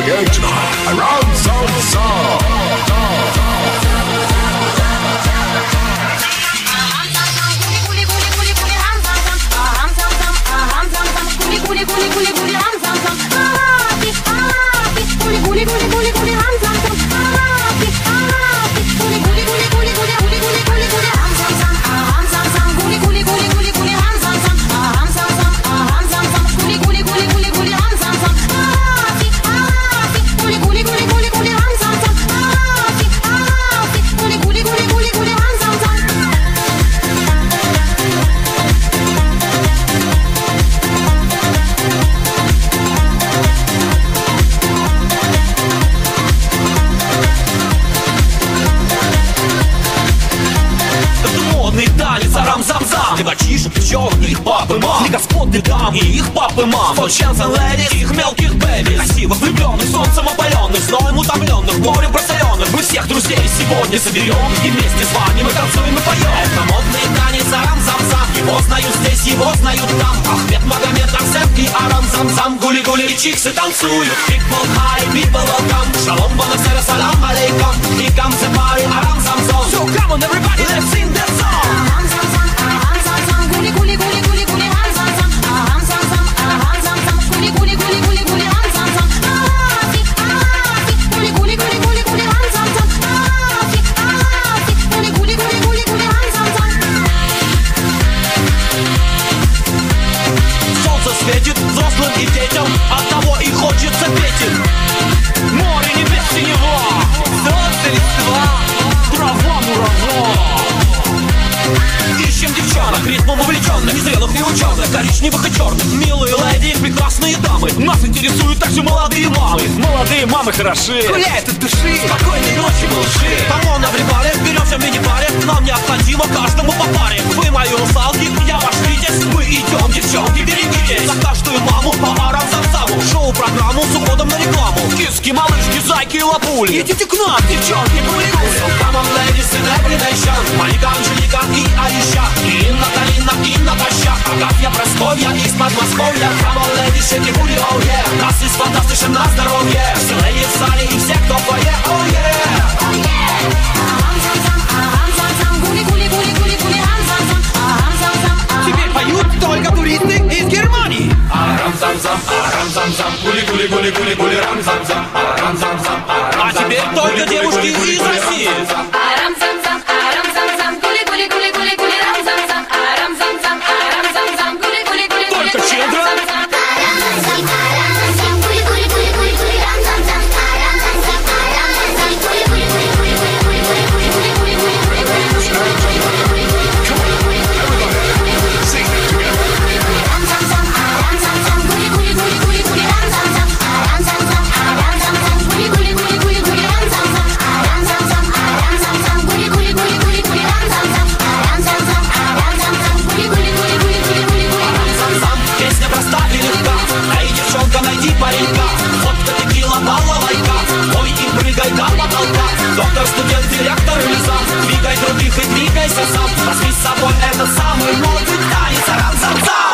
again tonight. Around some Мальчишек, девчонок, их папы, мам, и господ и дам, и их папы, мам, Фолченс и леди, их мелких бэби, красиво влюбленных, солнцем опаленных, зноем утомленных, морем просоленных. Мы всех друзей сегодня соберем, и вместе с вами мы танцуем и поем. Это модный танец арам-зам-зам, его знают здесь, его знают там. Ахмед, Магомед, Арсен и арам-зам-зам, гули-гули и чиксы танцуют. People high, people welcome, шалом, бонасера, салам алейкум, и come the party, арам-зам-зам. So come on everybody, let's sing that song. Светит взрослым и детям, оттого и хочется петь им. Море небес синего, солнце листва, трава муравьев. Ищем девчонок, ритмом увлеченных, незрелых и ученых, коричневых и черных. Милые леди, прекрасные дамы, нас интересуют также молодые мамы. Молодые мамы хороши, гуляют от души. Спокойной ночи, малыши. Камон, набревали, беремся в мини-баре. Нам необходимо каждому по паре. Вы мои русалки, я ваш витязь. Мы идем, девчонки, берегитесь. За каждую маму по арам-зам-заму. Шоу-программу с уходом на рекламу. Киски, малышки, зайки и лапули. Идите к нам, девчонки, гули-гули. Come on, ladies, in every nation. Малика, Анжелика и Аиша, и Инна, Талина, и Наташа. Агафья, Просковья, из Подмосковья. Come on, ladies, shake it, booty, oh yeah. Нас из фантастичен на здоровье. Все леди в зале и все, кто в фойе, oh yeah. Oh yeah. Теперь поют только туристы из Германии. Арам-зам-зам, арам-зам-зам, гули-гули-гули-гули-гули, рам-зам-зам, арам-зам-зам. А теперь только девушки из России. Арам-зам-зам, арам-зам-зам, гули-гули-гули-гули-гули, рам-зам-зам, арам-зам-зам, арам-зам-зам, гули-гули-гули-гули-гули, только щедро. Паренька, водка, текила, балалайка. Ой, и прыгай до потолка. Доктор, студент, директор или зам. Двигай других и двигайся сам. Возьми с собой этот самый модный танец арам-зам-зам.